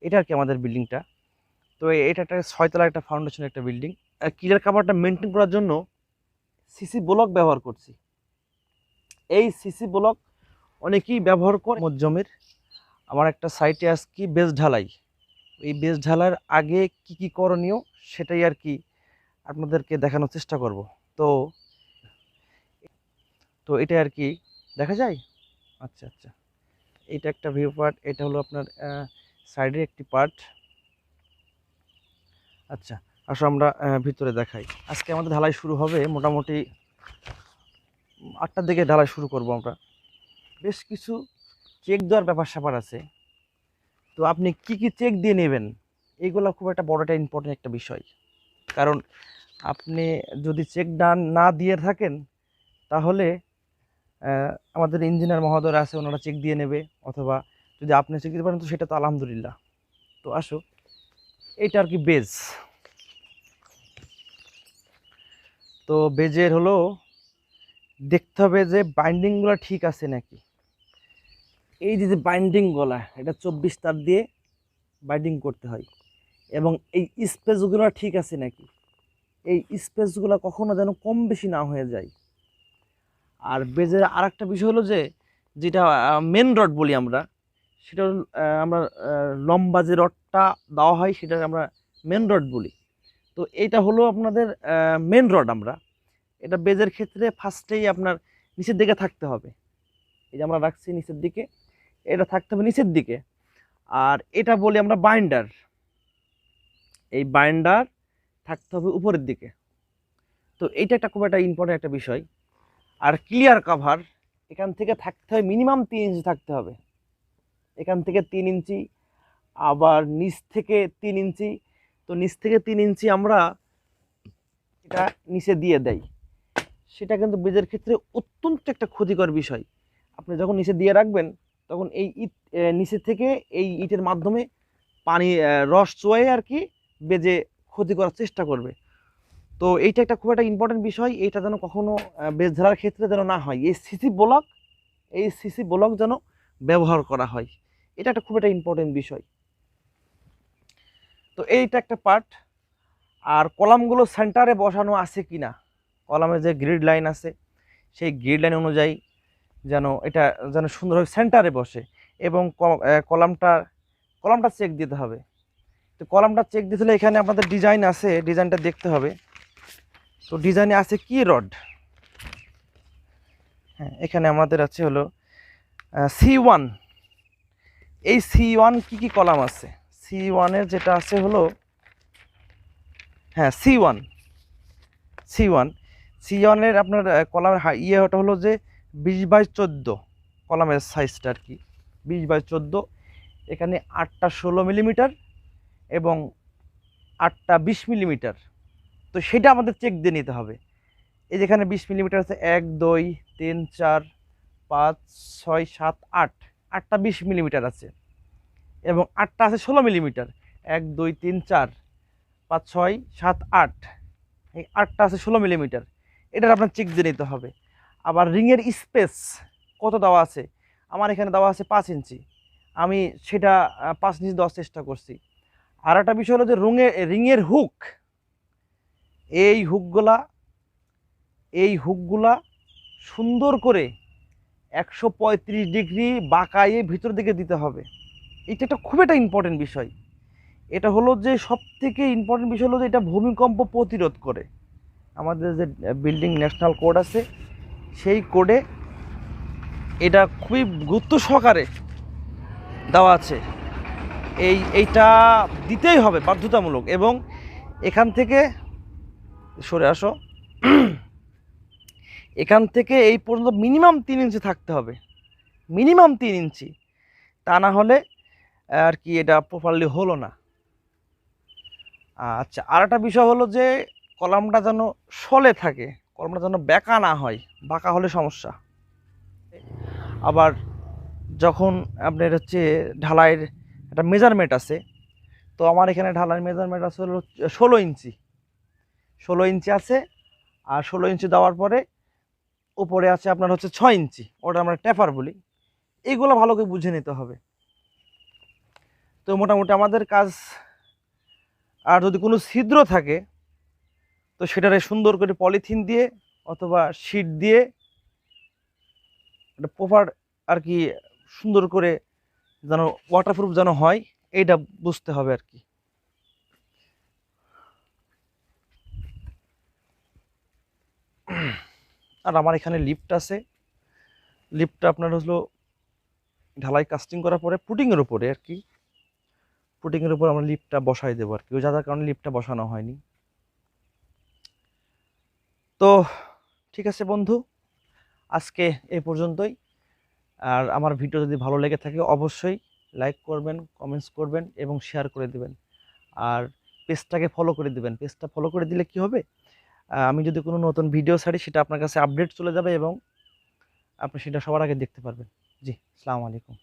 এটা আর কি আমাদের বিল্ডিংটা। তো এটা একটা 6 তলার একটা ফাউন্ডেশন একটা বিল্ডিং। ক্লিয়ার কাভারটা মেনটেন করার জন্য সিসি ব্লক ব্যবহার করছি। এই সিসি ব্লক অনেকেই ব্যবহার করে জমির। আমার একটা সাইটে আজকে বেস ঢালাই, এই বেস ঢালার আগে কি কি করণীয় সেটাই আর কি আপনাদেরকে দেখানোর চেষ্টা করব। তো তো এটা আর কি দেখা যায়। আচ্ছা আচ্ছা, এটা একটা ভিউ পার্ট, এটা হলো আপনার সাইডের একটি পার্ট। আচ্ছা, আসো আমরা ভিতরে দেখাই। আজকে আমাদের ঢালাই শুরু হবে মোটামুটি 8টার দিকে ঢালাই শুরু করব আমরা। বেশ কিছু চেক দেওয়ার ব্যাপার স্যাপার আছে। তো আপনি কি কি চেক দিয়ে নেবেন, এইগুলো খুব একটা বড় একটা ইম্পর্টেন্ট একটা বিষয়। কারণ আপনি যদি চেক না দিয়ে থাকেন তাহলে আমাদের ইঞ্জিনিয়ার মহোদয় আছে, ওনারা চেক দিয়ে নেবে, অথবা যদি আপনি চেক দিতে পারেন তো সেটা তো আলহামদুলিল্লাহ। তো আসো, এইটা আর কি বেজ। তো বেজের হলো দেখতে হবে যে বাইন্ডিংগুলো ঠিক আছে নাকি। এই যে বাইন্ডিং গলা, এটা 24 তার দিয়ে বাইন্ডিং করতে হয়, এবং এই স্পেসগুলো ঠিক আছে নাকি, এই স্পেসগুলো কখনো যেন কম বেশি না হয়ে যায়। আর বেজের আর একটা বিষয় হলো যে যেটা মেন রড বলি আমরা, সেটা আমরা লম্বা যে রডটা দেওয়া হয় সেটা আমরা মেন রড বলি। তো এইটা হলো আপনাদের মেন রড। আমরা এটা বেজের ক্ষেত্রে ফার্স্টেই আপনার নিচের দিকে থাকতে হবে। এই যে আমরা রাখছি নিচের দিকে, এটা থাকতে হবে নিচের দিকে। আর এটা বলি আমরা বাইন্ডার, এই বাইন্ডার থাকতে হবে উপরের দিকে। তো এইটা একটা খুব একটা ইম্পর্টেন্ট একটা বিষয়। আর ক্লিয়ার কাভার এখান থেকে থাকতে হয় মিনিমাম 3 ইঞ্চি থাকতে হবে। এখান থেকে 3 ইঞ্চি, আবার নিচ থেকে 3 ইঞ্চি। তো নিচ থেকে 3 ইঞ্চি আমরা এটা নিচে দিয়ে দেই, সেটা কিন্তু বেজের ক্ষেত্রে অত্যন্ত একটা ক্ষতিকর বিষয়। আপনি যখন নিচে দিয়ে রাখবেন তখন এই ইট নিচে থেকে এই ইটের মাধ্যমে পানি রস চুয়ে আর কি বেজে ক্ষতি করার চেষ্টা করবে। তো এইটা একটা খুব একটা ইম্পর্টেন্ট বিষয়, এইটা যেন কখনো বেজ ধরার ক্ষেত্রে যেন না হয়। এই সিসি ব্লক যেন ব্যবহার করা হয়, এটা একটা খুব একটা ইম্পর্টেন্ট বিষয়। তো এইটা একটা পার্ট। আর কলামগুলো সেন্টারে বসানো আছে কি না, কলামে যে গ্রিড লাইন আছে সেই গ্রিড লাইন অনুযায়ী যেন এটা যেন সুন্দরভাবে সেন্টারে বসে, এবং কলামটা চেক দিতে হবে। তো কলামটা চেক দিতে হলে এখানে আপনাদের ডিজাইন আছে, ডিজাইনটা দেখতে হবে। তো ডিজাইনে আছে কি রড, হ্যাঁ এখানে আমাদের আছে হলো C1। এই C1 কি কলাম আছে, C1-এর যেটা আছে হলো হ্যাঁ C1-এর আপনার কলামের ওটা হলো যে 20/14 কলামের সাইজটা আর কি, 20/14। এখানে 8টা 16 মিলিমিটার এবং 8টা 20 মিলিমিটার। তো সেটা আমাদের চেক দিয়ে নিতে হবে। এই যেখানে 20 মিলিমিটার আছে 1 2 3 4 5 6 7 8, 8টা 20 মিলিমিটার আছে, এবং 8টা আছে 16 মিলিমিটার। 1 2 3 4 5 6 7 8, এই 8টা আছে 16 মিলিমিটার। এটার আপনার চেক দিয়ে নিতে হবে। আবার রিংয়ের স্পেস কত দেওয়া আছে, আমার এখানে দেওয়া আছে 5 ইঞ্চি, আমি সেটা 5 ইঞ্চি দেওয়ার চেষ্টা করছি। আর একটা বিষয় হলো যে রিংয়ের হুক, এই হুকগুলা সুন্দর করে 135 ডিগ্রি বাঁকায়ে ভিতর দিকে দিতে হবে। এটা একটা খুব একটা ইম্পর্টেন্ট বিষয়। এটা হলো যে সব থেকে ইম্পর্টেন্ট বিষয় হলো যে এটা ভূমিকম্প প্রতিরোধ করে। আমাদের যে বিল্ডিং ন্যাশনাল কোড আছে সেই কোডে এটা খুবই গুরুত্ব সহকারে দেওয়া আছে। এইটা দিতেই হবে বাধ্যতামূলক। এবং এখান থেকে সরে আসো, এখান থেকে এই পর্যন্ত মিনিমাম 3 ইঞ্চি থাকতে হবে, মিনিমাম 3 ইঞ্চি। তা না হলে আর কি এটা প্রপারলি হলো না। আচ্ছা, আর একটা বিষয় হলো যে কলামটা যেন সলে থাকে, কলামটা যেন বেঁকা না হয়, বাঁকা হলে সমস্যা। আবার যখন আপনার হচ্ছে ঢালাইয়ের একটা মেজারমেন্ট আছে, তো আমার এখানে ঢালাইয়ের মেজারমেন্ট আছে হলো 16 ইঞ্চি, 16 ইঞ্চি আছে। আর 16 ইঞ্চি দেওয়ার পরে উপরে আছে আপনার হচ্ছে 6 ইঞ্চি, ওটা আমরা ট্যাপার বলি। এইগুলো ভালো করে বুঝে নিতে হবে। তো মোটামুটি আমাদের কাজ। আর যদি কোনো ছিদ্র থাকে তো সেটারে সুন্দর করে পলিথিন দিয়ে অথবা শীট দিয়ে একটা প্রপার আর কি সুন্দর করে যেন ওয়াটারপ্রুফ যেন হয়, এইটা বুঝতে হবে আর কি। আর আমার এখানে লিফট আছে, লিফটটা আপনার হলো ঢালাই কাস্টিং করার পরে পুটিংয়ের উপরে আর কি, পুটিংয়ের উপর আমরা লিফটটা বসাই দেবো আর কি, ওই যার কারণে লিফটটা বসানো হয়নি। তো ঠিক আছে বন্ধু, আজকে এই পর্যন্তই। আর আমার ভিডিও যদি ভালো লেগে থাকে অবশ্যই লাইক করবেন, কমেন্টস করবেন এবং শেয়ার করে দেবেন। আর পেজটাকে ফলো করে দিবেন। পেজটা ফলো করে দিলে কি হবে, আমি যদি কোনো নতুন ভিডিও ছাড়ি সেটা আপনার কাছে আপডেট চলে যাবে এবং আপনি সেটা সবার আগে দেখতে পারবেন। জি, আসসালামু আলাইকুম।